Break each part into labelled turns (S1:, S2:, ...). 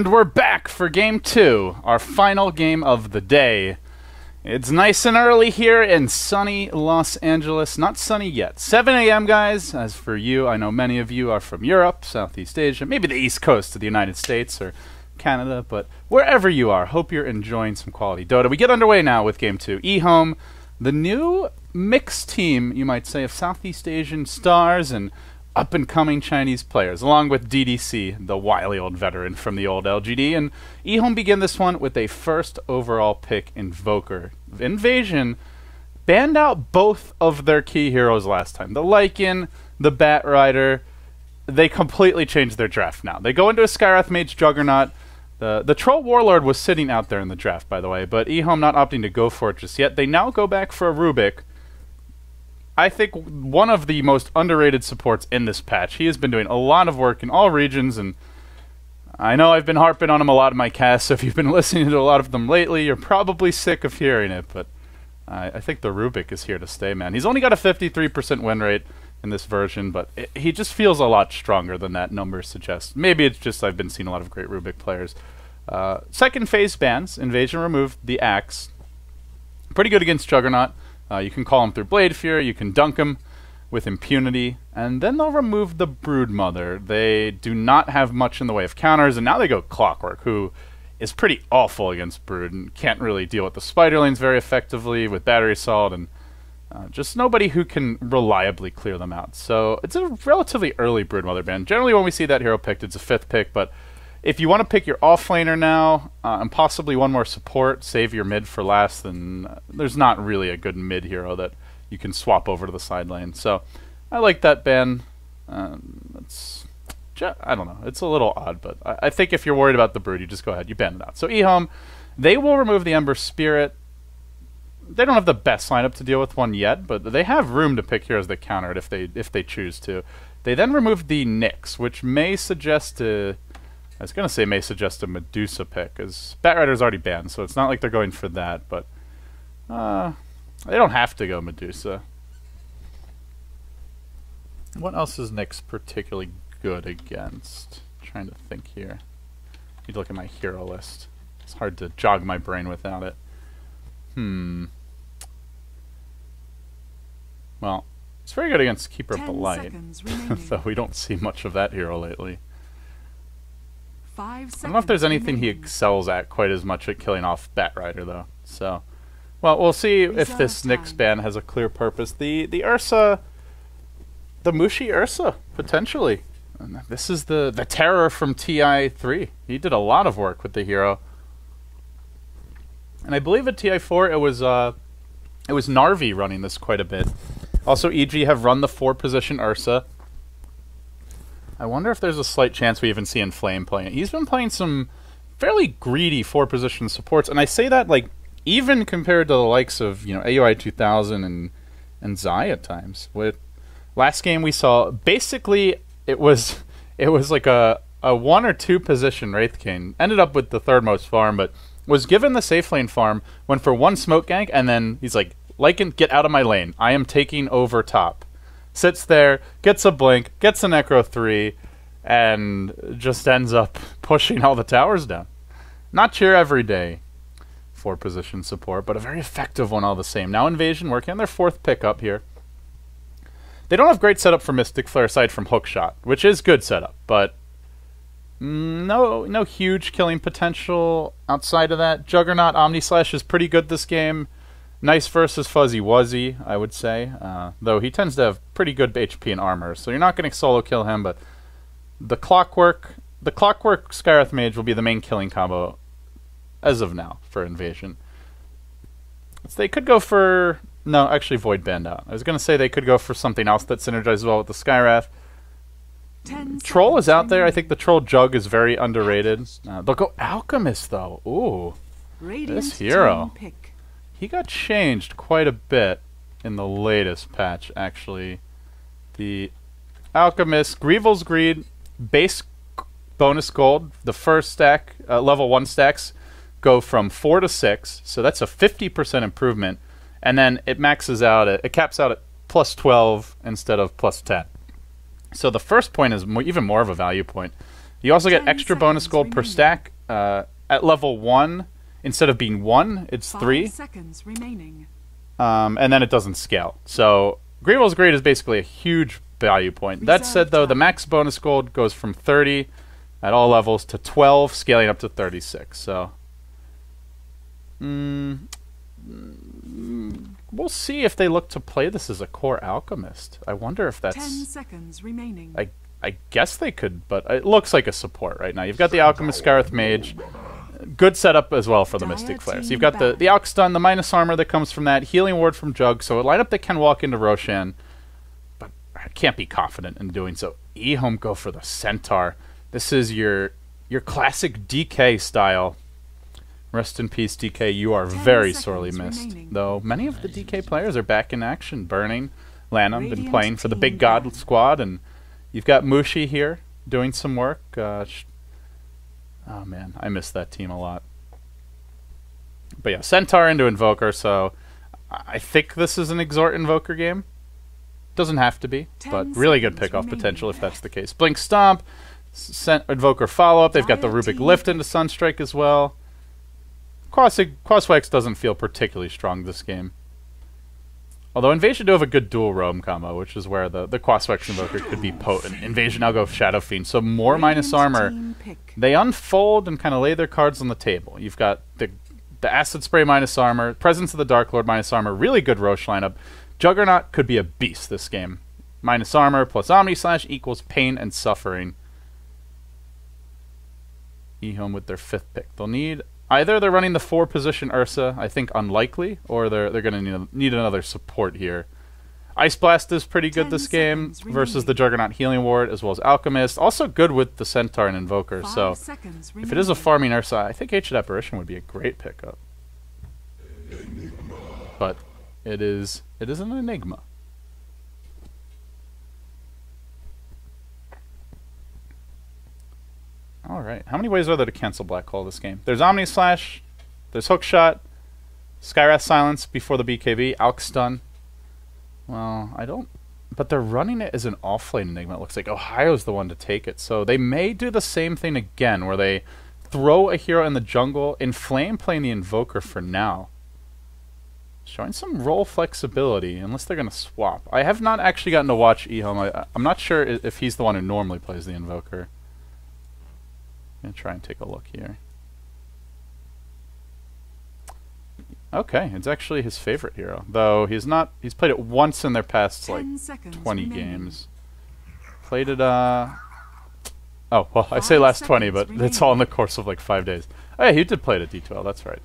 S1: And we're back for Game 2, our final game of the day. It's nice and early here in sunny Los Angeles. Not sunny yet. 7 a.m., guys. As for you, I know many of you are from Europe, Southeast Asia, maybe the East Coast of the United States or Canada, but wherever you are, hope you're enjoying some quality Dota. We get underway now with Game 2. EHOME, the new mixed team, you might say, of Southeast Asian stars and up-and-coming Chinese players, along with DDC, the wily old veteran from the old LGD. And EHOME begin this one with a first overall pick, Invoker. Invasion banned out both of their key heroes last time. The Lycan, the Bat Rider, they completely changed their draft now. They go into a Skywrath Mage Juggernaut. The Troll Warlord was sitting out there in the draft, by the way, but EHOME not opting to go for it just yet. They now go back for a Rubik. I think one of the most underrated supports in this patch. He has been doing a lot of work in all regions, and I know I've been harping on him a lot in my cast, so if you've been listening to a lot of them lately, you're probably sick of hearing it, but I think the Rubik is here to stay, man. He's only got a 53% win rate in this version, but he just feels a lot stronger than that number suggests. Maybe it's just I've been seeing a lot of great Rubik players. Second phase bans. Invasion removed the Axe. Pretty good against Juggernaut. You can call him through Blade Fury, you can dunk him with impunity, and then they'll remove the Broodmother. They do not have much in the way of counters, and now they go Clockwork, who is pretty awful against Brood and can't really deal with the Spiderlings very effectively with Battery Assault, and just nobody who can reliably clear them out. So it's a relatively early Broodmother ban. Generally when we see that hero picked, it's a 5th pick, but if you want to pick your offlaner now, and possibly one more support, save your mid for last, then there's not really a good mid hero that you can swap over to the side lane. So I like that ban. I don't know. It's a little odd, but I think if you're worried about the Brood, you just go ahead. You ban it out. So EHOME, they will remove the Ember Spirit. They don't have the best lineup to deal with one yet, but they have room to pick heroes that counter it if they choose to. They then remove the Nyx, which may suggest a... I was going to say may suggest a Medusa pick, because Bat Rider's already banned, so it's not like they're going for that, but they don't have to go Medusa. What else is Nyx particularly good against? I'm trying to think here. Need to look at my hero list. It's hard to jog my brain without it. Well, it's very good against Keeper of the Light, though we don't see much of that hero lately. I don't know if there's anything he excels at quite as much at killing off Bat Rider, though. So, well, we'll see if this Nyx ban has a clear purpose. The Ursa, the Mushi Ursa, potentially. And this is the terror from TI3. He did a lot of work with the hero. And I believe at TI4 it was Narvi running this quite a bit. Also, EG have run the 4-position Ursa. I wonder if there's a slight chance we even see Inflame playing it. He's been playing some fairly greedy 4-position supports, and I say that like even compared to the likes of AUI 2000 and Zai at times. With last game we saw basically it was like a 1 or 2 position Wraith King. Ended up with the 3rd most farm, but was given the safe lane farm, went for 1 smoke gank, and then he's like, Lycan, get out of my lane. I am taking over top. Sits there, gets a blink, gets a Necro 3, and just ends up pushing all the towers down. Not your everyday 4-position support, but a very effective one all the same. Now Invasion working on their 4th pickup here. They don't have great setup for Mystic Flare aside from Hookshot, which is good setup, but no huge killing potential outside of that. Juggernaut Omnislash is pretty good this game. Nice versus Fuzzy Wuzzy, I would say, though he tends to have pretty good HP and armor, so you're not going to solo kill him, but the Clockwork Skywrath Mage will be the main killing combo as of now for Invasion. So they could go for... No, actually Void banned out. I was going to say they could go for something else that synergizes well with the Skywrath. Troll is out there. I think the Troll Jug is very underrated. They'll go Alchemist, though. Ooh, this hero. He got changed quite a bit in the latest patch, actually. The Alchemist, Grievel's Greed, base bonus gold. The first stack, level 1 stacks, go from 4 to 6, so that's a 50% improvement. And then it maxes out, it caps out at plus 12 instead of plus 10. So the first point is even more of a value point. You also get extra bonus gold per stack. At level 1, instead of being 1, it's 3.
S2: 5 seconds remaining.
S1: And then it doesn't scale. So Greenwell's Grade is basically a huge value point. That said, though, the max bonus gold goes from 30 at all levels to 12, scaling up to 36. So we'll see if they look to play this as a core alchemist. I wonder if that's...
S2: 10 seconds remaining.
S1: I guess they could, but it looks like a support right now. You've got the Alchemist Scarith Mage. Good setup as well for the Mystic Flare. So you've got the Alch Stun, the minus armor that comes from that, healing ward from Jug, so a lineup that can walk into Roshan, but I can't be confident in doing so. EHOME go for the Centaur. This is your classic DK style. Rest in peace, DK. You are very sorely missed.
S2: remaining.
S1: Though many of the DK players are back in action. Burning, Lanham, been playing for the Big God squad, and you've got Mushi here doing some work. Oh man, I miss that team a lot. But yeah, Centaur into Invoker, so I think this is an Exhort Invoker game. Doesn't have to be, but really good pickoff potential if that's the case. Blink Stomp, Invoker follow-up. They've got the Rubik Lift into Sunstrike as well. Quaswex doesn't feel particularly strong this game. Although Invasion do have a good dual roam combo, which is where the Quaswex Invoker could be potent. Invasion now go Shadow Fiend, so more minus armor. They unfold and kind of lay their cards on the table. You've got the Acid Spray minus armor, Presence of the Dark Lord minus armor, really good Roche lineup. Juggernaut could be a beast this game. Minus armor plus Omni Slash equals pain and suffering. EHOME with their 5th pick. They'll need... Either they're running the 4-position Ursa, I think unlikely, or they're going to need another support here. Ice Blast is pretty good this game versus the Juggernaut Healing Ward as well as Alchemist. Also good with the Centaur and Invoker, so if it is a farming Ursa, I think Ancient Apparition would be a great pickup. But it is an enigma. Alright, how many ways are there to cancel Black Hole this game? There's Omni Slash, there's Hookshot, Skywrath Silence before the BKB, Alch Stun. Well, I don't... But they're running it as an offlane Enigma. It looks like Ohio's the one to take it. So they may do the same thing again, where they throw a hero in the jungle, Inflame playing the Invoker for now. Showing some role flexibility, unless they're going to swap. I have not actually gotten to watch EHOME. I'm not sure if he's the one who normally plays the Invoker. I'm going to try and take a look here. Okay, it's actually his favorite hero. Though he's played it once in their past, like, 20 games. Played it, oh, well, I say last 20, but it's all in the course of, like, 5 days. Oh, yeah, he did play it at D12, that's right.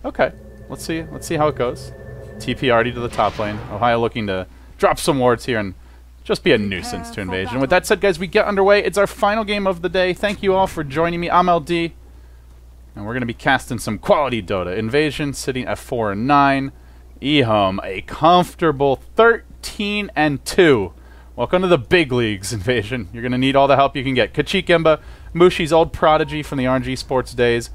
S1: Okay, let's see how it goes. TP already to the top lane. Ohio looking to drop some wards here and just be a nuisance to Invasion. With that said, guys, we get underway. It's our final game of the day. Thank you all for joining me. I'm LD, and we're going to be casting some quality Dota. Invasion sitting at 4-9. EHOME, a comfortable 13-2. Welcome to the big leagues, Invasion. You're going to need all the help you can get. Kachik Imba, Mushi's old prodigy from the RNG Sports days.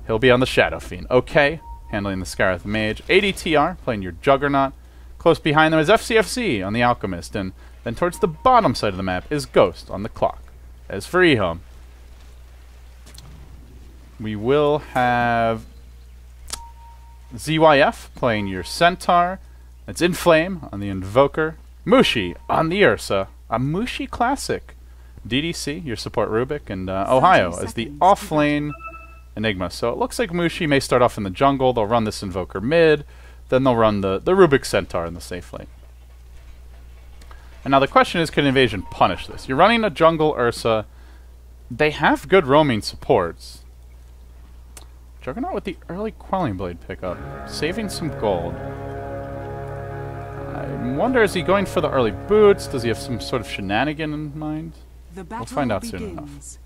S1: He'll be on the Shadow Fiend. Okay, handling the Scarith Mage. ADTR, playing your Juggernaut. Close behind them is FCFC on the Alchemist, and then towards the bottom side of the map is Ghost on the clock. As for EHOME, we will have ZYF playing your Centaur. That's Inflame on the Invoker. Mushi on the Ursa. A Mushi classic. DDC, your support Rubik, and Ohio as the offlane Enigma. So it looks like Mushi may start off in the jungle. They'll run this Invoker mid. Then they'll run the Rubik Centaur in the safe lane. And now the question is, can Invasion punish this? You're running a jungle Ursa. They have good roaming supports. Juggernaut with the early Quelling Blade pickup, saving some gold. I wonder, is he going for the early boots? Does he have some sort of shenanigan in mind? We'll find out soon enough.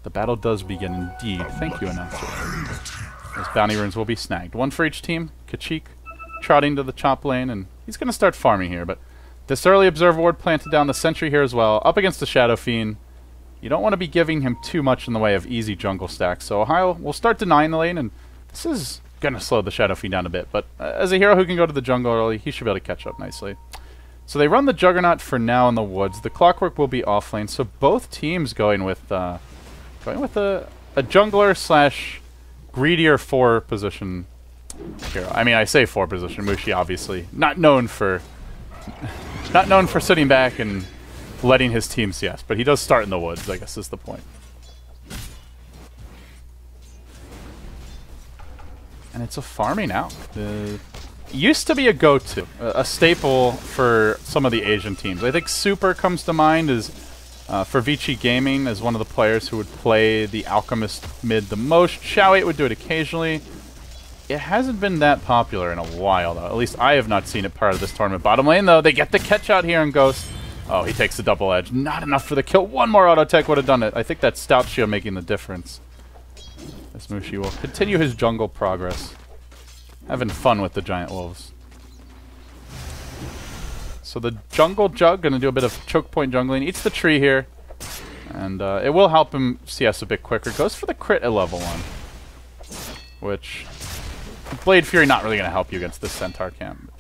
S1: The battle does begin indeed. Thank you, announcer. Those bounty runes will be snagged. One for each team. Kachik trotting to the chop lane, and he's going to start farming here, but this early Observe Ward planted down the sentry here as well, up against the Shadow Fiend. You don't want to be giving him too much in the way of easy jungle stacks, so Ohio will start denying the lane, and this is going to slow the Shadow Fiend down a bit, but as a hero who can go to the jungle early, he should be able to catch up nicely. So they run the Juggernaut for now in the woods. The Clockwork will be off lane. So both teams going with a jungler slash greedier 4 position hero. I mean, I say 4 position. Mushi obviously not known for sitting back and letting his team CS, but he does start in the woods, I guess is the point. And it's a farming out. Used to be a go-to, a staple for some of the Asian teams. I think Super comes to mind as for Vici Gaming as one of the players who would play the Alchemist mid the most. Xiao8 would do it occasionally. It hasn't been that popular in a while, though. At least I have not seen it part of this tournament. Bottom lane, though, they get the catch out here in Ghost. Oh, he takes the double edge. Not enough for the kill. One more auto tech would have done it. I think that's Stout Shield making the difference. This Mushi will continue his jungle progress. Having fun with the giant wolves. So the jungle jug gonna do a bit of choke point jungling. Eats the tree here, and it will help him CS a bit quicker. Goes for the crit at level 1, which Blade Fury not really gonna help you against this Centaur camp.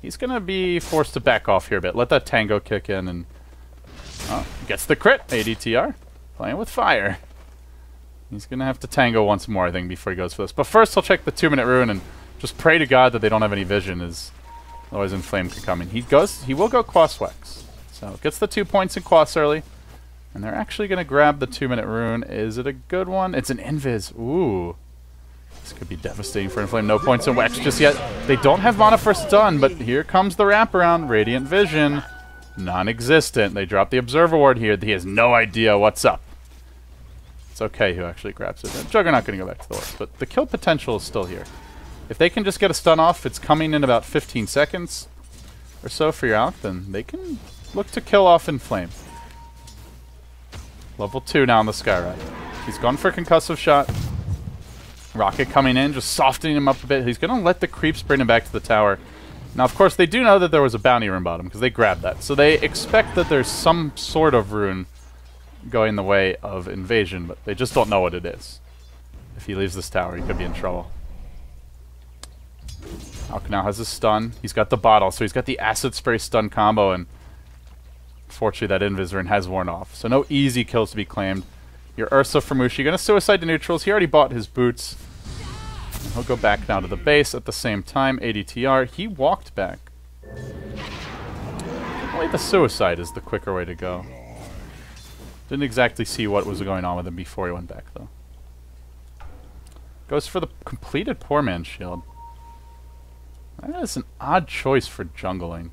S1: He's gonna be forced to back off here a bit. Let that tango kick in, and gets the crit. ADTR playing with fire. He's gonna have to tango once more, I think, before he goes for this. But first, he'll check the 2-minute rune and just pray to God that they don't have any vision, as otherwise Inflame could come in. He will go Quas Wex. So gets the 2 points in Quas early. And they're actually going to grab the 2-minute rune. Is it a good one? It's an Invis. Ooh. This could be devastating for Inflame. No points in Wex just yet. They don't have mana for stun, but here comes the wraparound. Radiant Vision. Non-existent. They drop the Observer Ward here. He has no idea what's up. It's okay who actually grabs it. Juggernaut going to go back to the horse, but the kill potential is still here. If they can just get a stun off, it's coming in about 15 seconds or so for your out, then they can look to kill off Inflame. Level 2 now on the Skyride. He's gone for a concussive shot. Rocket coming in, just softening him up a bit. He's going to let the creeps bring him back to the tower. Now, of course, they do know that there was a bounty rune bottom, because they grabbed that. So they expect that there's some sort of rune going the way of invasion, but they just don't know what it is. If he leaves this tower, he could be in trouble. Alk now has a stun. He's got the bottle, so he's got the acid spray stun combo, and fortunately that Invis has worn off. So no easy kills to be claimed. Your Ursa for Mushi gonna suicide to neutrals. He already bought his boots. And he'll go back now to the base at the same time. ADTR, he walked back. Probably the suicide is the quicker way to go. Didn't exactly see what was going on with him before he went back, though. Goes for the completed Poor Man's Shield. That is an odd choice for jungling.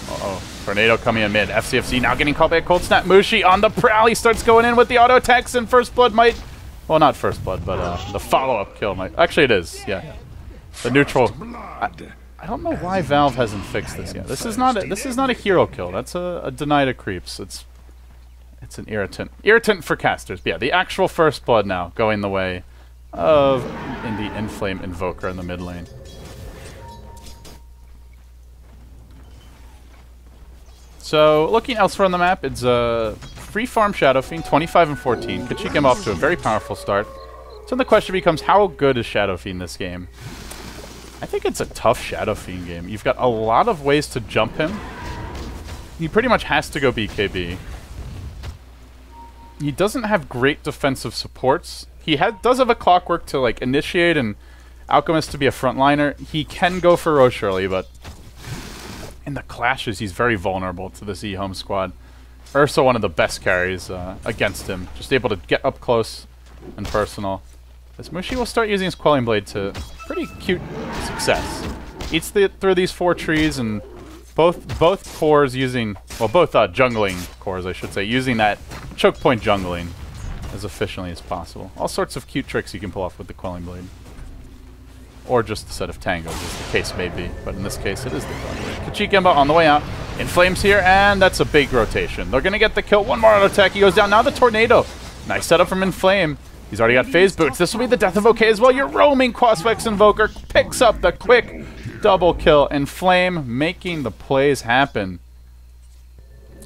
S1: Uh-oh. Tornado coming in mid. FCFC now getting called by a Cold Snap. Mushi on the prowl. He starts going in with the auto attacks, and First Blood might... Well, not First Blood, but the follow-up kill might... Actually, it is. Yeah. The neutral... I don't know why Valve hasn't fixed this yet. This is not a hero kill. That's a deny to creeps. It's an irritant. Irritant for casters. But yeah, the actual First Blood now going the way of the Inflame Invoker in the mid lane. So, looking elsewhere on the map, it's a free farm Shadow Fiend, 25 and 14. Could cheek him off to a very powerful start. So the question becomes, how good is Shadow Fiend this game? I think it's a tough Shadow Fiend game. You've got a lot of ways to jump him. He pretty much has to go BKB. He doesn't have great defensive supports. He does have a Clockwork to like initiate and Alchemist to be a frontliner. He can go for Roche early, but in the clashes, he's very vulnerable to this EHOME squad. Ursa, one of the best carries against him. Just able to get up close and personal. This Mushi will start using his Quelling Blade to pretty cute success. Eats through these 4 trees, and both cores using... Well, both jungling cores, I should say, using that choke point jungling as efficiently as possible. All sorts of cute tricks you can pull off with the Quelling Blade. Or just a set of tangos, as the case may be. But in this case, it is the Quelling Blade. Kachikemba on the way out. Inflames here, and that's a big rotation. They're going to get the kill. One more auto attack. He goes down. Now the Tornado. Nice setup from Inflame. He's already got phase boots. This will be the death of OK as well. Your roaming Quasvex Invoker picks up the quick double kill. Inflame making the plays happen.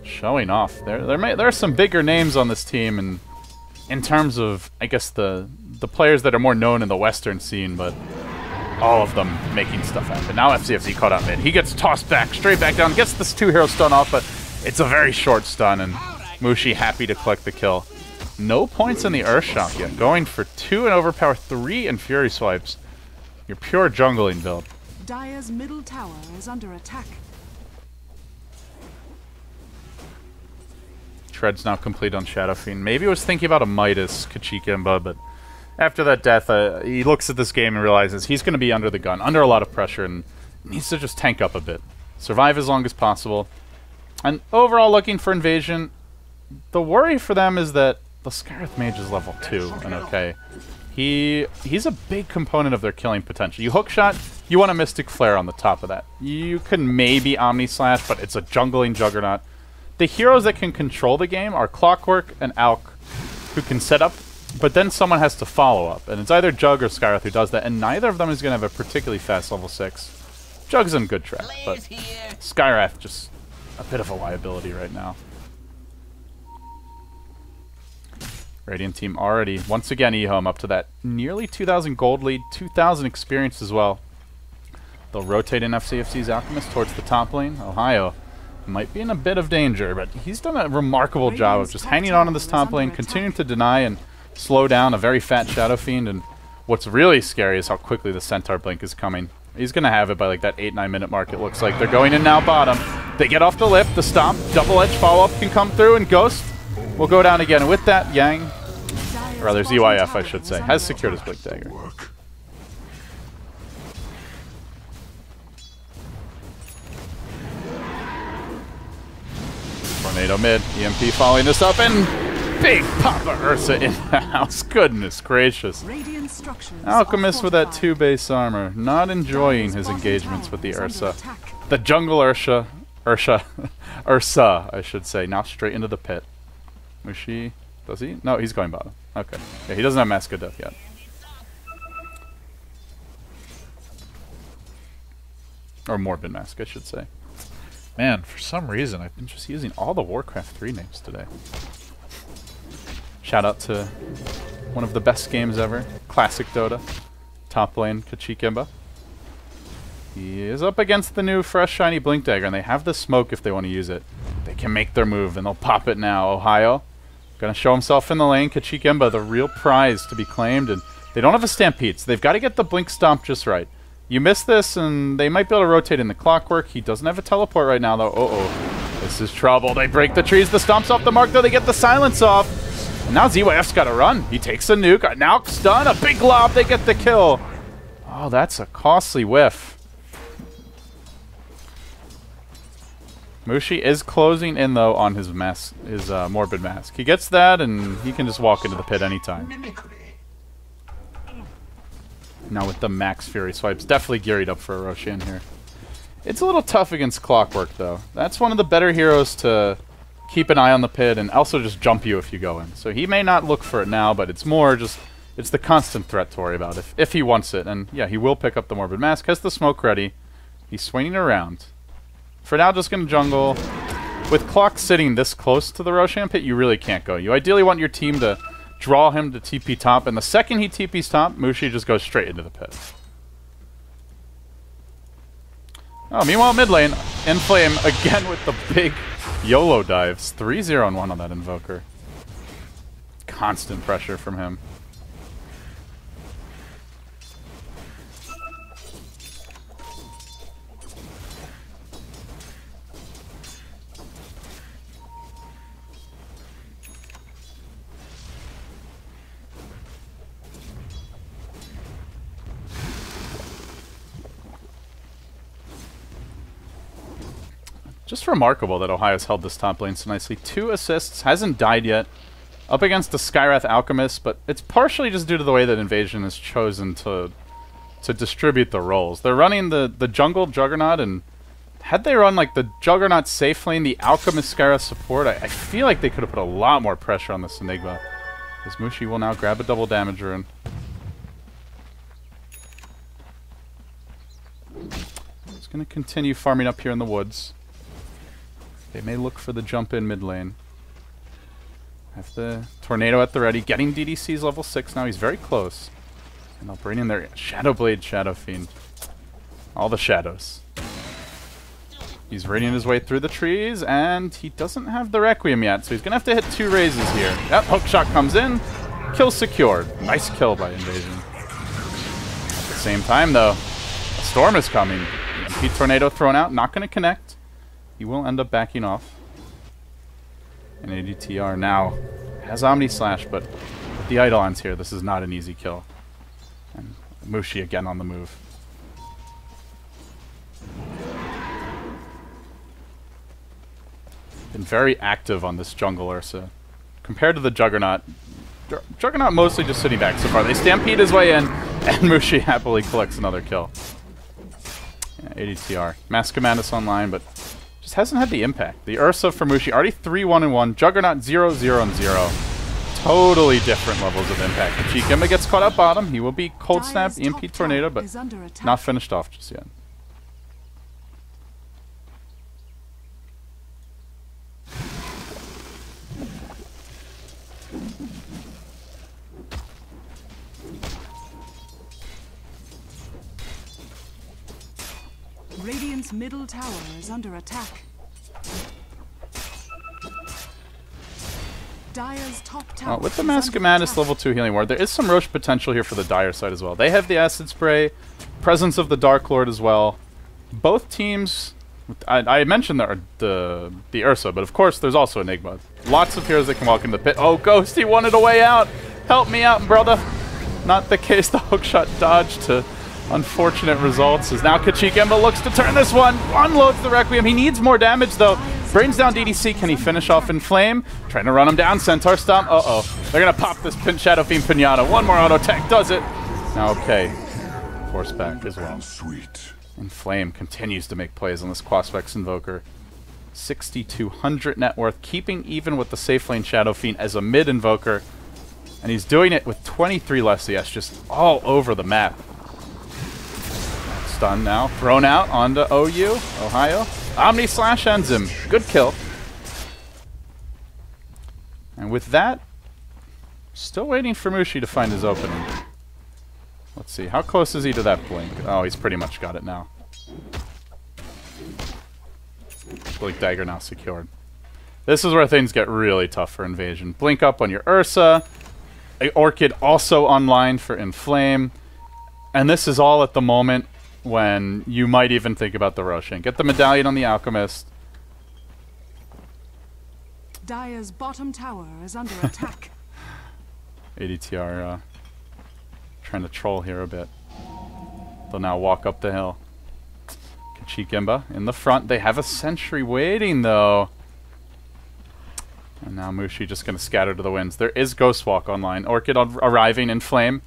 S1: Showing off. There are some bigger names on this team, and in terms of, I guess, the players that are more known in the Western scene, but all of them making stuff happen. Now FCFZ caught out mid. He gets tossed back, straight back down, gets this 2-hero stun off, but it's a very short stun, and Mushi happy to collect the kill. No points in the Earthshock yet. Going for 2 and overpower 3 and Fury swipes. Your pure jungling build.
S2: Dire's middle tower is under attack.
S1: Shred's now complete on Shadow Fiend. Maybe was thinking about a Midas Kachikimba, but after that death, he looks at this game and realizes he's going to be under the gun, under a lot of pressure, and needs to just tank up a bit. Survive as long as possible. And overall, looking for invasion, the worry for them is that the Scarith Mage is level 2, and okay. He's a big component of their killing potential. You hookshot, you want a Mystic Flare on the top of that. You can maybe Omni Slash, but it's a jungling juggernaut. The heroes that can control the game are Clockwork and Alk, who can set up, but then someone has to follow up. And it's either Jug or Skyreth who does that, and neither of them is going to have a particularly fast level 6. Jug's in good track, but Skyreth just a bit of a liability right now. Radiant team already, once again, EHOME up to that nearly 2,000 gold lead, 2,000 experience as well. They'll rotate in FCFC's Alchemist towards the top lane. Ohio might be in a bit of danger, but he's done a remarkable job of just hanging on to this top lane, continuing to deny and slow down a very fat Shadow Fiend, and what's really scary is how quickly the Centaur Blink is coming. He's going to have it by like that 8-9 minute mark, it looks like. They're going in now bottom. They get off the lip, the stomp, double-edge follow-up can come through, and Ghost will go down again. And with that, Yang, or rather ZYF I should say, has secured his Blink Dagger. Tornado mid, EMP following this up, and big Papa Ursa in the house. Goodness gracious. Alchemist with that 2 base armor, not enjoying his engagements with the Ursa. The jungle Ursa, I should say, now straight into the pit. Mushi, does he? No, he's going bottom. Okay. Yeah, he doesn't have Mask of Death yet. Or Morbid Mask, I should say. Man, for some reason, I've been just using all the Warcraft 3 names today. Shout out to one of the best games ever, Classic Dota. Top lane, Kachikimba. He is up against the new fresh shiny Blink Dagger, and they have the smoke if they want to use it. They can make their move, and they'll pop it now. Ohio gonna show himself in the lane. Kachikimba, the real prize to be claimed, and they don't have a Stampede, so they've got to get the Blink Stomp just right. You miss this, and they might be able to rotate in the Clockwork. He doesn't have a teleport right now, though. Uh-oh. This is trouble. They break the trees. The Stomp's off the mark, though. They get the silence off. And now ZYF's got to run. He takes a nuke. Now stun. A big lob. They get the kill. Oh, that's a costly whiff. Mushi is closing in, though, on his mask, his Morbid Mask. He gets that, and he can just walk into the pit anytime. Now with the max Fury swipes, definitely geared up for a Roshan here. It's a little tough against Clockwork, though. That's one of the better heroes to keep an eye on the pit and also just jump you if you go in. So he may not look for it now, but it's more just, it's the constant threat to worry about if he wants it. And yeah, he will pick up the Morbid Mask, has the smoke ready. He's swinging around. For now, just going to jungle. With Clock sitting this close to the Roshan pit, you really can't go. You ideally want your team to draw him to TP top, and the second he TPs top, Mushi just goes straight into the pit. Oh, meanwhile, mid lane, Inflame again with the big YOLO dives. 3-0 and 1 on that Invoker. Constant pressure from him. Just remarkable that Ohio's held this top lane so nicely. 2 assists, hasn't died yet. Up against the Skywrath Alchemist, but it's partially just due to the way that Invasion has chosen to distribute the roles. They're running the jungle Juggernaut, and had they run like the Juggernaut safe lane, the Alchemist Skywrath support, I feel like they could have put a lot more pressure on this Enigma. As Mushi will now grab a double damage rune. He's going to continue farming up here in the woods. They may look for the jump in mid lane. Have the Tornado at the ready. Getting DDC's level 6 now. He's very close. And they'll bring in their Shadow Blade, Shadow Fiend. All the shadows. He's radiant his way through the trees, and he doesn't have the Requiem yet, so he's going to have to hit 2 raises here. Yep, hookshot comes in. Kill secured. Nice kill by Invasion. At the same time, though, a storm is coming. Heat Tornado thrown out, not going to connect. He will end up backing off. And ADTR now has Omni Slash, but with the Eidolons here, this is not an easy kill. And Mushi again on the move. Been very active on this jungle Ursa. Compared to the Juggernaut, Juggernaut mostly just sitting back so far. They stampede his way in, and Mushi happily collects another kill. Yeah, ADTR. Mask of Madness online, but just hasn't had the impact. The Ursa for Mushi, already 3-1-1. Juggernaut 0-0-0. Totally different levels of impact. The Chikimba gets caught up bottom. He will be Cold Snap, EMP Tornado, but not finished off just yet.
S2: Radiant's middle tower is under attack. Dire's top tower.
S1: With the Mask of Madness level 2 healing ward, there is some Roche potential here for the Dire side as well. They have the Acid Spray, presence of the Dark Lord as well. Both teams, I mentioned the Ursa, but of course there's also Enigma. Lots of heroes that can walk into the pit. Oh, Ghost, he wanted a way out. Help me out, brother. Not the case. The hookshot dodge to unfortunate results as now Kachikemba looks to turn this one. Unloads the Requiem. He needs more damage though. Brings down DDC. Can he finish off in Flame? Trying to run him down. Centaur Stomp. Uh-oh. They're going to pop this Shadow Fiend Pinata. One more auto attack does it. Now, okay. Force back as well. And Flame continues to make plays on this Quasvex Invoker. 6,200 net worth, keeping even with the safe lane Shadow Fiend as a mid Invoker. And he's doing it with 23 less CS just all over the map. Stun now, thrown out onto OU, Ohio. Omni Slash ends him. Good kill. And with that, still waiting for Mushi to find his opening. Let's see, how close is he to that blink? Oh, he's pretty much got it now. Blink Dagger now secured. This is where things get really tough for Invasion. Blink up on your Ursa. Orchid also online for Inflame. And this is all at the moment when you might even think about the Roshan. Get the Medallion on the Alchemist.
S2: Dire's bottom tower is under attack.
S1: ADTR trying to troll here a bit. They'll now walk up the hill. Kachikemba in the front. They have a sentry waiting though. And now Mushi just going to scatter to the winds. There is Ghostwalk online. Orchid arriving in Flame.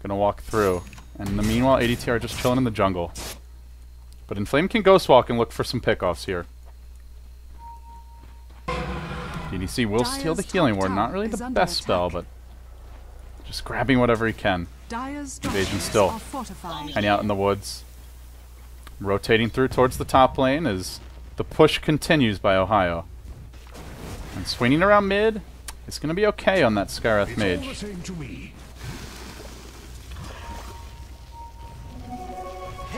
S1: Going to walk through. And in the meanwhile, ADTR just chilling in the jungle. But Inflame can Ghostwalk and look for some pickoffs here. DDC will steal the healing ward. Not really the best spell, but just grabbing whatever he can. Invasion still hanging out in the woods. Rotating through towards the top lane as the push continues by Ohio. And swinging around mid, it's going to be okay on that Skywrath Mage.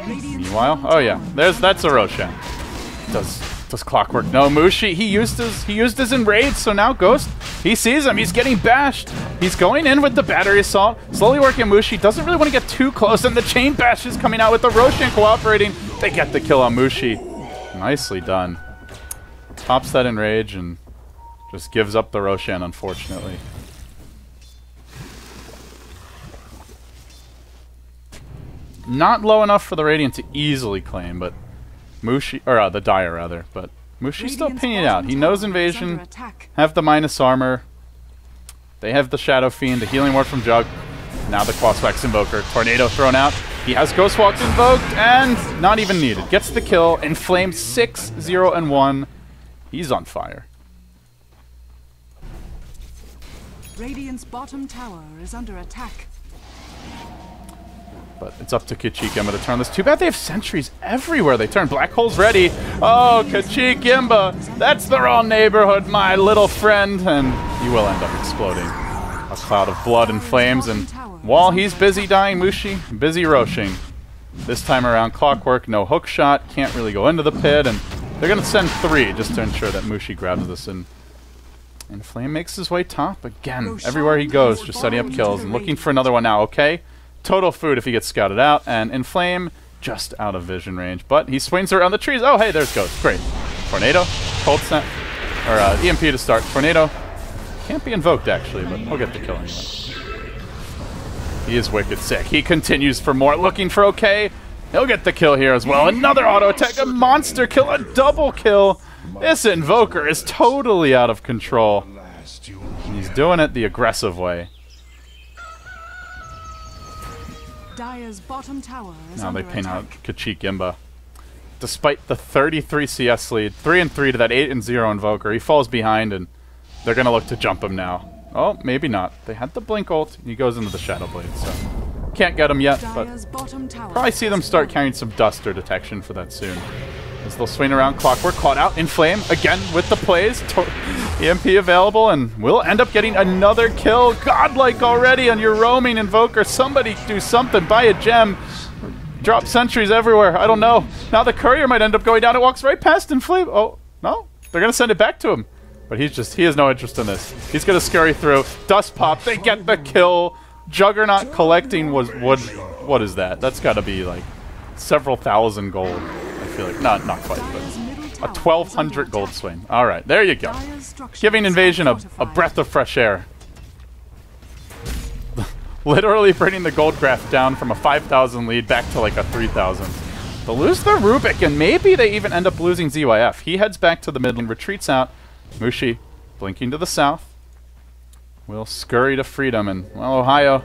S1: Meanwhile, oh yeah, that's a Roshan. Does clockwork? No, Mushi. He used his enrage, so now Ghost. He sees him. He's getting bashed. He's going in with the battery assault. Slowly working Mushi. Doesn't really want to get too close, and the chain bash is coming out with the Roshan cooperating. They get the kill on Mushi. Nicely done. Pops that enrage and just gives up the Roshan, unfortunately. Not low enough for the Radiant to easily claim, but Mushi, or the Dire rather, but Mushi's still pinging out. He knows Invasion, have the minus armor. They have the Shadow Fiend, the healing ward from Jug. Now the Quasvex Invoker. Tornado thrown out. He has Ghostwalk invoked, and not even needed. Gets the kill. Inflamed 6-0-1. He's on fire.
S2: Radiant's bottom tower is under attack.
S1: But it's up to Kachikemba to turn this. Too bad they have sentries everywhere they turn. Black Hole's ready. Oh, Kachikemba. That's the wrong neighborhood, my little friend. And he will end up exploding. A cloud of blood and flames, and While he's busy dying, Mushi, busy roshing. This time around, Clockwork, no hook shot, can't really go into the pit, and they're going to send 3 just to ensure that Mushi grabs this. And Flame makes his way top again. Everywhere he goes, just setting up kills and looking for another one now. Okay, total food if he gets scouted out, and Inflame just out of vision range. But he swings around the trees. Oh, hey, there's Ghost. Great. Tornado, Cold Snap, or EMP to start. Tornado can't be invoked actually, but we'll get the kill anyway. He is wicked sick. He continues for more, looking for OK. He'll get the kill here as well. Another auto attack, a monster kill, a double kill. This Invoker is totally out of control. And he's doing it the aggressive way.
S2: Dire's bottom tower is
S1: Now they
S2: under
S1: paint out
S2: attack.
S1: Kachik Imba. Despite the 33 CS lead, 3-3 to that 8-0 Invoker, he falls behind and they're going to look to jump him now. Oh, maybe not. They had the Blink ult, and he goes into the Shadow Blade, so can't get him yet, but probably see them start carrying some Duster detection for that soon. As they'll swing around, Clockwork caught out in Flame, again with the plays. EMP available, and we'll end up getting another kill. Godlike already on your roaming Invoker. Somebody do something, buy a gem. Drop sentries everywhere, I don't know. Now the Courier might end up going down. It walks right past in Flame. Oh, no? They're going to send it back to him. But he has no interest in this. He's going to scurry through. Dust pop, they get the kill. Juggernaut collecting was, what is that? That's got to be like several thousand gold. I feel like, not quite, but a 1,200 gold swing. All right, there you go. Giving Invasion a breath of fresh air. Literally bringing the gold graph down from a 5,000 lead back to like a 3,000. They'll lose their Rubik, and maybe they even end up losing ZYF. He heads back to the mid and retreats out. Mushi blinking to the south. Will scurry to freedom, and, well, Ohio,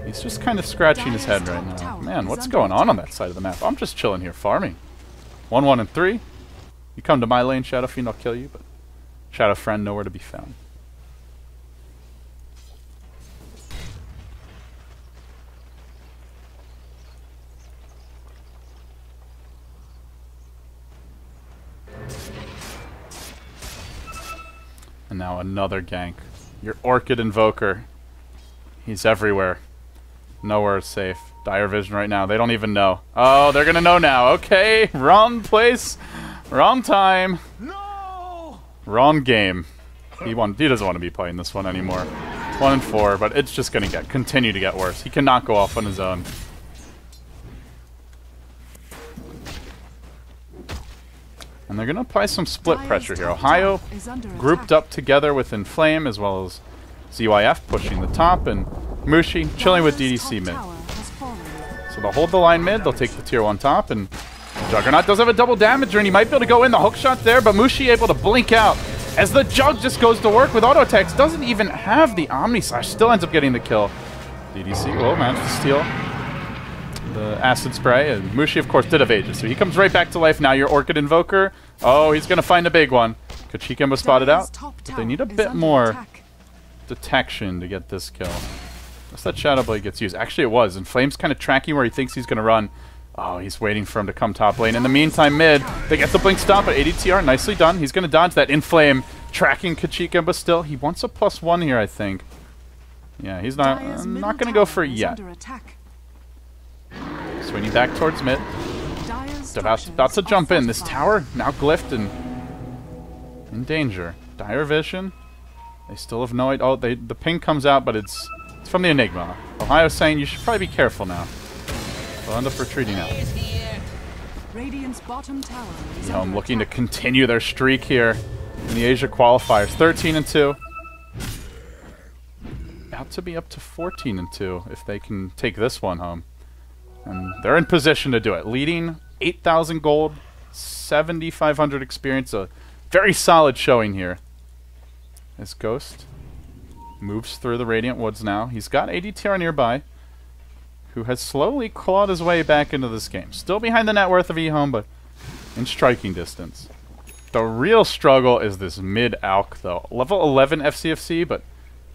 S1: he's just kind of scratching his head right now. Man, what's going on that side of the map? I'm just chilling here farming. 1-1 and 3. You come to my lane, Shadow Fiend, I'll kill you, but Shadow Friend nowhere to be found. And now another gank. Your Orchid Invoker. He's everywhere. Nowhere safe. Dire Vision right now. They don't even know. Oh, they're gonna know now. Okay, wrong place, wrong time. No! Wrong game. He doesn't want to be playing this one anymore. 1 and 4, but it's just gonna continue to get worse. He cannot go off on his own. And they're going to apply some split pressure here. Ohio grouped up together with Inflame, as well as ZYF pushing the top, and Mushi chilling with DDC mid. So they'll hold the line mid, they'll take the tier 1 top, and Juggernaut does have a double damager, and he might be able to go in the hook shot there, but Mushi able to blink out. As the Jug just goes to work with auto attacks, doesn't even have the Omni Slash, still ends up getting the kill. DDC will manage to steal the Acid Spray, and Mushi, of course, did have Aegis, so he comes right back to life. Now your Orchid Invoker. Oh, he's going to find a big one. Kachik was spotted out, but they need a bit more detection to get this kill. Unless that Shadow Blade gets used. Actually, it was, and Flame's kind of tracking where he thinks he's going to run. Oh, he's waiting for him to come top lane. In the meantime, mid, they get the blink stop at ADTR. Nicely done. He's going to dodge that. Inflame, tracking Kachik, but still, he wants a +1 here, I think. Yeah, he's not going to go for it yet. Swinging back towards mid. About to jump in. This tower now glyphed and in danger. Dire Vision. They still have no idea. Oh, the ping comes out, but it's from the Enigma. Ohio's saying you should probably be careful now. They'll end up retreating out. EHOME looking to continue their streak here in the Asia qualifiers. 13 and 2. About to be up to 14 and 2 if they can take this one home. And they're in position to do it. Leading 8,000 gold, 7,500 experience. A very solid showing here. As Ghost moves through the Radiant Woods now. He's got ADTR nearby, who has slowly clawed his way back into this game. Still behind the net worth of EHOME, but in striking distance. The real struggle is this mid-Alk, though. Level 11 FCFC, but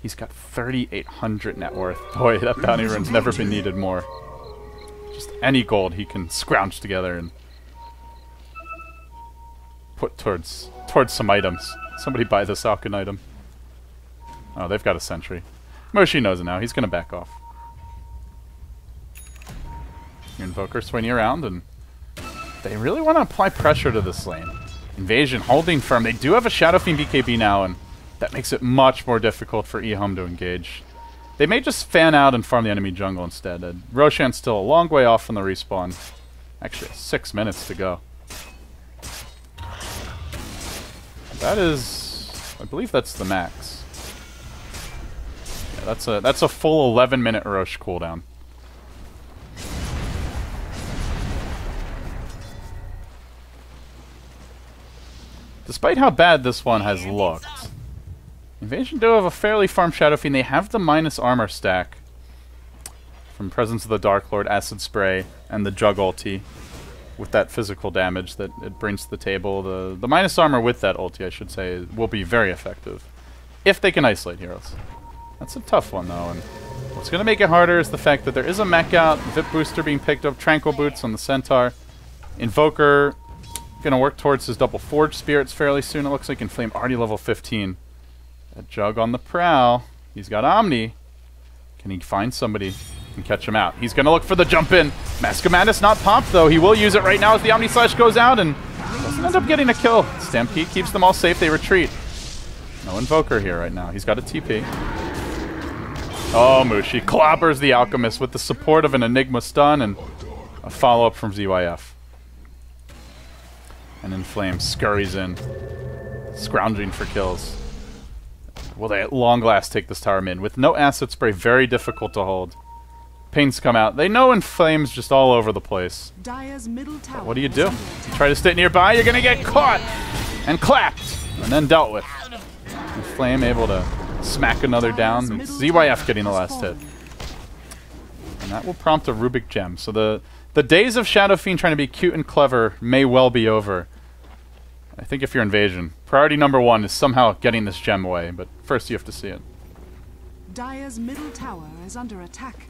S1: he's got 3,800 net worth. Boy, that bounty run's never been needed more. Just any gold he can scrounge together and put towards some items. Somebody buy this Alkan item. Oh, they've got a sentry. Mushi knows it now. He's going to back off. Invoker swinging around, and they really want to apply pressure to this lane. Invasion holding firm. They do have a Shadow Fiend BKB now, and that makes it much more difficult for EHOME to engage. They may just fan out and farm the enemy jungle instead. Roshan's still a long way off from the respawn. Actually, 6 minutes to go. That is... I believe that's the max. Yeah, that's a full 11-minute Rosh cooldown. Despite how bad this one has looked, Invasion do have a fairly farm Shadow Fiend. They have the minus armor stack from Presence of the Dark Lord, Acid Spray, and the Jug ulti with that physical damage that it brings to the table. The minus armor with that ulti, I should say, will be very effective if they can isolate heroes. That's a tough one, though, and what's going to make it harder is the fact that there is a mech out, VIP booster being picked up, Tranquil Boots on the Centaur, Invoker going to work towards his double Forge Spirits fairly soon. It looks like Inflame already level 15. That Jug on the prowl. He's got Omni. Can he find somebody and catch him out? He's going to look for the jump in. Mask of Madness not popped, though. He will use it right now as the Omni Slash goes out and doesn't end up getting a kill. Stampede keeps them all safe. They retreat. No Invoker here right now. He's got a TP. Oh, Mushi clobbers the Alchemist with the support of an Enigma stun and a follow-up from ZYF. And Inflame scurries in, scrounging for kills. Will they at long last take this tower mid? With no Acid Spray, very difficult to hold. Pains come out. They know Inflame's just all over the place. But what do? You try to stay nearby, you're going to get caught and clapped and then dealt with. Inflame able to smack another down. It's ZYF getting the last hit. And that will prompt a Rubik Gem. So the days of Shadow Fiend trying to be cute and clever may well be over. I think if you're Invasion, priority number one is somehow getting this gem away, but first you have to see it.
S2: Dire's middle tower is under attack.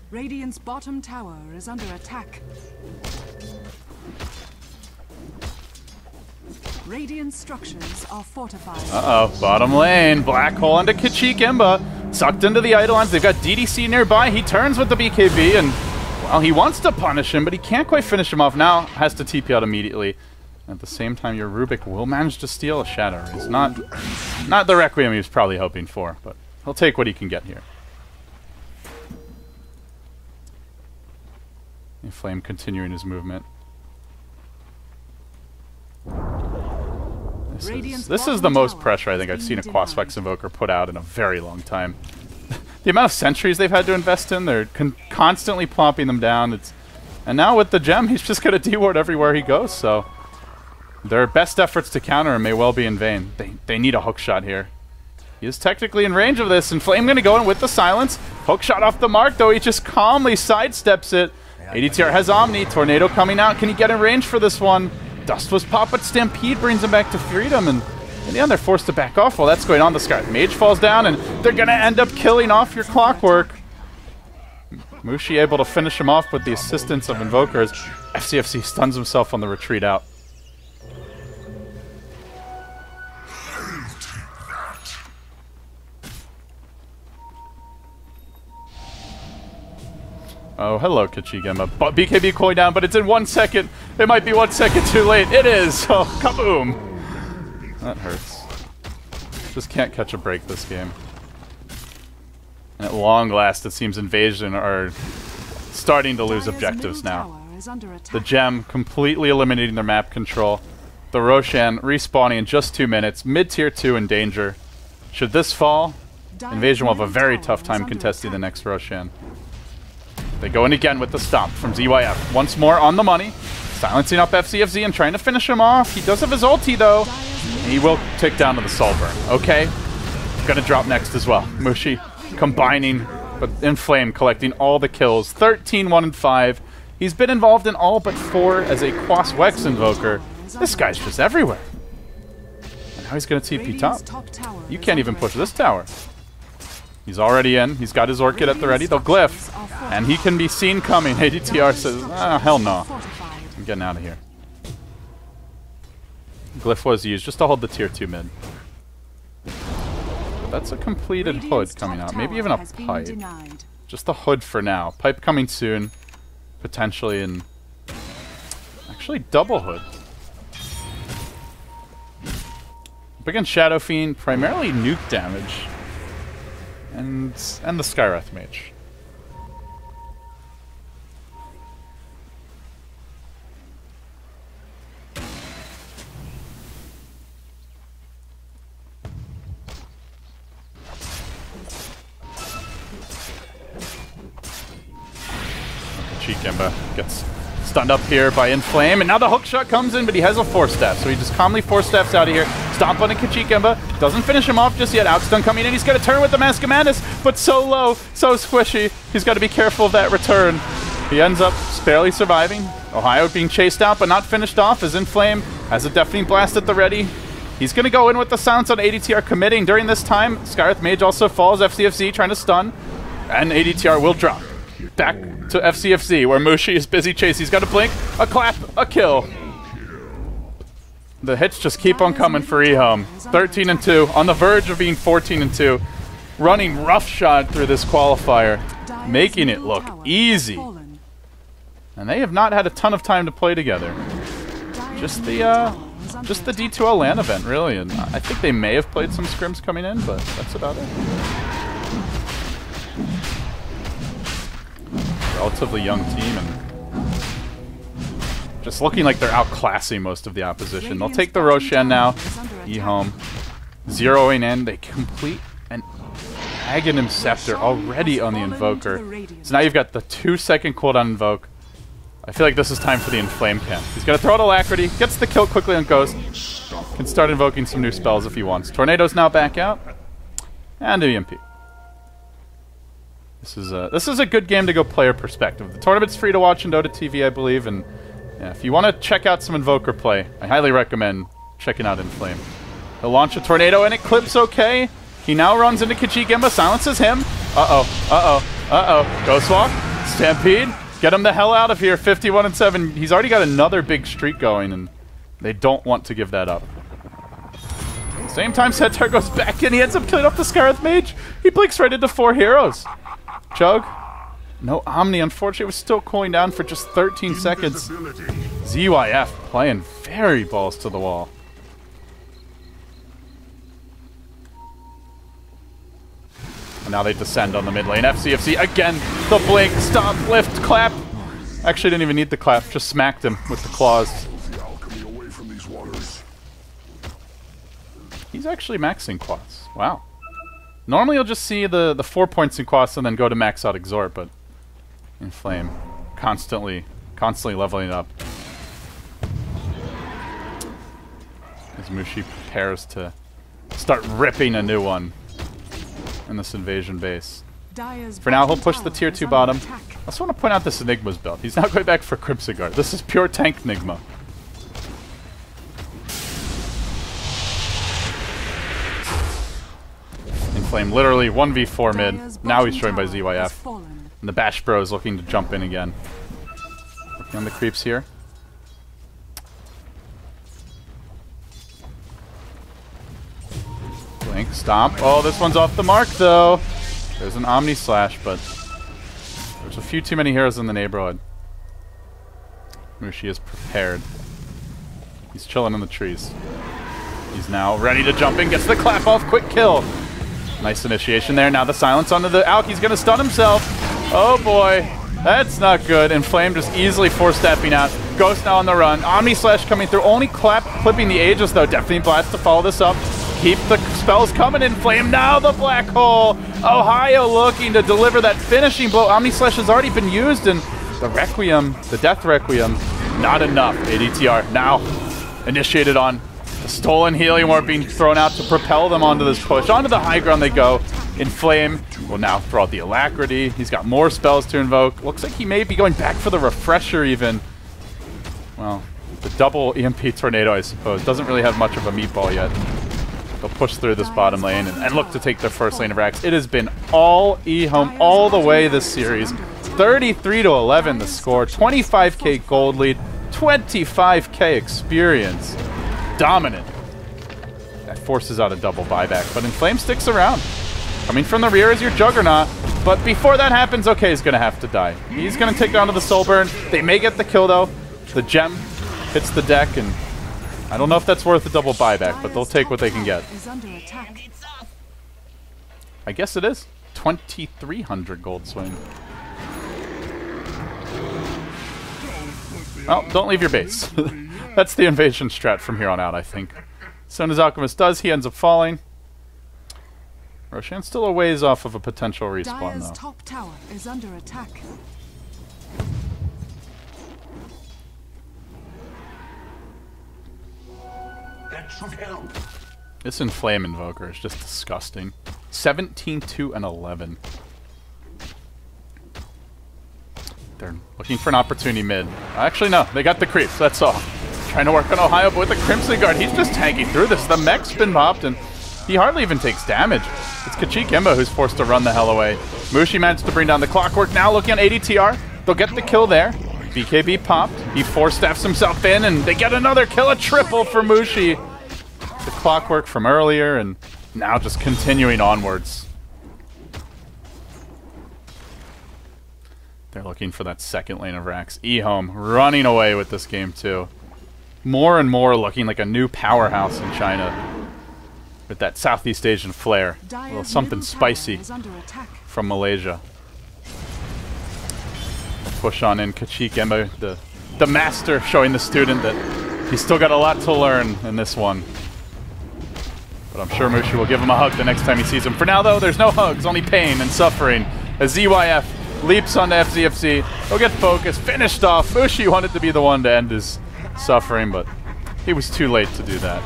S2: Radiant's bottom tower is under attack. Radiant structures are fortified.
S1: Uh-oh, bottom lane. Black hole into Kachik Imba. Sucked into the Eidolons. They've got DDC nearby. He turns with the BKB, and, well, he wants to punish him, but he can't quite finish him off. Now has to TP out immediately. At the same time, your Rubik will manage to steal a Shatter. It's not the Requiem he was probably hoping for, but he'll take what he can get here. Flame continuing his movement. This is the most pressure I think I've seen a Qualifier Invoker put out in a very long time. The amount of sentries they've had to invest in, they're constantly plopping them down. And now with the gem, he's just going to deward everywhere he goes, so their best efforts to counter him may well be in vain. They need a hook shot here. He is technically in range of this, and Flame going to go in with the silence. Hook shot off the mark, though he just calmly sidesteps it. ADTR has Omni, Tornado coming out. Can he get in range for this one? Dust was popped, but Stampede brings him back to freedom, and in the end they're forced to back off while that's going on. The Scarlet Mage falls down, and they're going to end up killing off your Clockwork. Mushi able to finish him off with the assistance of Invokers. FCFC stuns himself on the retreat out. Oh, hello, Kachigema. BKB cooling down, but it's in 1 second. It might be 1 second too late. It is! Oh, kaboom! That hurts. Just can't catch a break this game. And at long last, it seems Invasion are starting to lose objectives now. The gem completely eliminating their map control. The Roshan respawning in just 2 minutes. Mid-tier 2 in danger. Should this fall, Invasion will have a very tough time contesting the next Roshan. They go in again with the stomp from ZYF. Once more on the money. Silencing up FCFZ and trying to finish him off. He does have his ulti, though. And he will tick down to the soul burn. Okay. Gonna drop next as well. Mushi combining, but Inflame collecting all the kills. 13, 1, and 5. He's been involved in all but 4 as a Quas Wex Invoker. This guy's just everywhere. And now he's gonna TP top. You can't even push this tower. He's already in. He's got his Orchid at the ready. They'll glyph. And he can be seen coming. ADTR says, ah, hell no. I'm getting out of here. Glyph was used just to hold the tier 2 mid. That's a completed hood coming out. Maybe even a pipe. Just the hood for now. Pipe coming soon. Potentially in... Actually, double hood. Up against Shadow Fiend, primarily nuke damage. And the Skywrath Mage. Kemba gets stunned up here by Inflame, and now the hook shot comes in, but he has a 4-step, so he just calmly 4-steps out of here. Stomp on a Kemba, doesn't finish him off just yet. Outstun coming in, he's going to turn with the Mask of Madness, but so low, so squishy. He's got to be careful of that return. He ends up barely surviving. Ohio being chased out, but not finished off, as Inflame has a Deafening Blast at the ready. He's going to go in with the silence on ADTR committing. During this time, Skywrath Mage also falls, FCFZ trying to stun, and ADTR will drop. Back to FCFZ, where Mushi is busy chasing. He's got a blink, a clap, a kill. The hits just keep on coming for EHOME. 13-2, on the verge of being 14-2. Running roughshod through this qualifier, making it look easy. And they have not had a ton of time to play together. Just the D2L LAN event, really. And I think they may have played some scrims coming in, but that's about it. Relatively young team and just looking like they're outclassing most of the opposition. They'll take the Roshan now. EHOME zeroing in. They complete an Aghanim Scepter already on the Invoker. So now you've got the 2-second cooldown Invoke. I feel like this is time for the Inflame camp. He's going to throw out Alacrity, gets the kill quickly on Ghost. Can start invoking some new spells if he wants. Tornado's now back out. And EMP. This is a good game to go player perspective. The tournament's free to watch on Dota TV, I believe, and yeah, if you want to check out some Invoker play, I highly recommend checking out Inflame. He'll launch a Tornado and it clips okay. He now runs into Kemba, silences him. Ghostwalk, Stampede, get him the hell out of here. 51-7. He's already got another big streak going, and they don't want to give that up. Same time, Centaur goes back and he ends up killing off the Skywrath Mage. He blinks right into 4 heroes. Chug. No Omni, unfortunately, was still cooling down for just 13 seconds. ZYF playing very balls to the wall. And now they descend on the mid lane. FCFC again, the blink, stop, lift, clap. Actually didn't even need the clap, just smacked him with the claws. He's actually maxing quads. Wow. Normally you'll just see the 4 points in quads and then go to max out Exort, but Inflame constantly leveling up. As Mushi prepares to start ripping a new one in this invasion base. For now, he'll push the tier 2 bottom. I also want to point out this Enigma's build. He's now going back for Crimson Guard. This is pure tank Enigma. Inflame literally 1v4 mid. Now he's joined by ZYF. And the Bash Bro is looking to jump in again. Working on the creeps here. Blink, stomp. Oh, this one's off the mark though. There's an Omni Slash, but there's a few too many heroes in the neighborhood. Mushi is prepared. He's chilling in the trees. He's now ready to jump in, gets the clap off, quick kill. Nice initiation there. Now the silence onto the Alk. He's going to stun himself. Oh boy, that's not good. Inflame just easily 4-stepping out. Ghost now on the run. Omni Slash coming through. Only clipping the Aegis though. Definitely Blast to follow this up. Keep the spells coming. Inflame now the Black Hole. Ohio looking to deliver that finishing blow. Omni Slash has already been used, and the Requiem, the Death Requiem, not enough. ADTR now initiated on the stolen Helium Orb being thrown out to propel them onto this push. Onto the high ground they go. Inflame will now throw out the Alacrity. He's got more spells to invoke. Looks like he may be going back for the Refresher even. Well, the double EMP Tornado, I suppose. Doesn't really have much of a meatball yet. They'll push through this bottom lane and look to take their first lane of Rax. It has been all EHOME all the way this series. 33-11 the score. 25k gold lead. 25k experience. dominant. That forces out a double buyback, but Inflame sticks around. Coming from the rear is your Juggernaut, but before that happens, OK is going to have to die. He's going to take down to the Soul Burn. They may get the kill, though. The gem hits the deck, and I don't know if that's worth a double buyback, but they'll take what they can get. I guess it is. 2,300 gold swing. Well, don't leave your base. That's the invasion strat from here on out, I think. As soon as Alchemist does, he ends up falling. Roshan's still a ways off of a potential respawn, though.
S2: Top tower is under attack.
S3: That should help.
S1: This Inflame Invoker is just disgusting. 17, 2, and 11. They're looking for an opportunity mid. Actually, no. They got the creeps. That's all. Trying to work on Ohio, but with the Crimson Guard, he's just tanking through this. The mech's been popped, and he hardly even takes damage. It's Kachik Imba who's forced to run the hell away. Mushi managed to bring down the Clockwork. Now looking at ADTR. They'll get the kill there. BKB popped. He force-staffs himself in, and they get another kill. A triple for Mushi. The Clockwork from earlier, and now just continuing onwards. They're looking for that second lane of racks. EHOME running away with this game, too. More and more looking like a new powerhouse in China. With that Southeast Asian flair. A little something spicy from Malaysia. Push on in Kachik Emba, the master, showing the student that he's still got a lot to learn in this one. But I'm sure Mushi will give him a hug the next time he sees him. For now, though, there's no hugs, only pain and suffering. As ZYF leaps onto FZFC. He'll get focused, finished off. Mushi wanted to be the one to end his suffering, but he was too late to do that.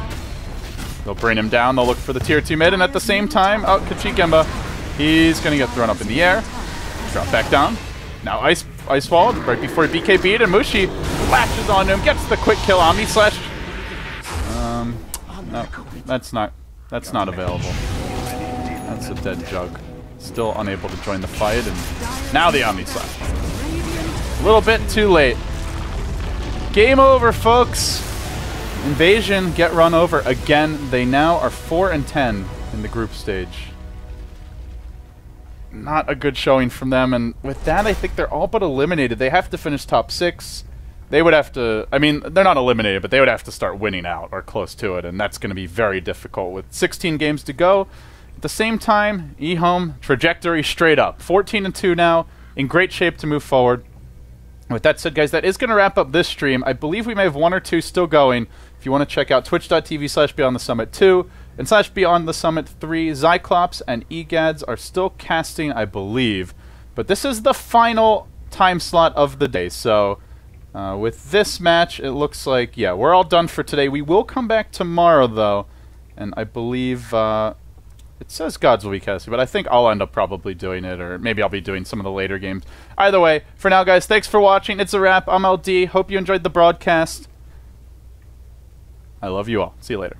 S1: They'll bring him down, they'll look for the tier 2 mid, and at the same time, out Kachik Emba. He's going to get thrown up in the air. Drop back down. Now Ice Wall right before he BKB'd, and Mushi latches onto him, gets the quick kill. Omni Slash. No, that's not available. That's a dead Jug. Still unable to join the fight, and now the Omni Slash. A little bit too late. Game over, folks. Invasion get run over again. They now are 4-10 in the group stage. Not a good showing from them, and with that, I think they're all but eliminated. They have to finish top 6. They would have to, I mean, they're not eliminated, but they would have to start winning out or close to it, and that's going to be very difficult with 16 games to go. At the same time, EHOME trajectory straight up. 14-2 now, in great shape to move forward. With that said, guys, that is going to wrap up this stream. I believe we may have 1 or 2 still going. If you want to check out twitch.tv/BeyondTheSummit2 and /BeyondTheSummit3, Zyclops and EGADS are still casting, I believe. But this is the final time slot of the day. So with this match, it looks like, yeah, we're all done for today. We will come back tomorrow, though. And I believe it says Gods will be casting, but I think I'll end up probably doing it, or maybe I'll be doing some of the later games. Either way, for now, guys, thanks for watching. It's a wrap. I'm LD. Hope you enjoyed the broadcast. I love you all. See you later.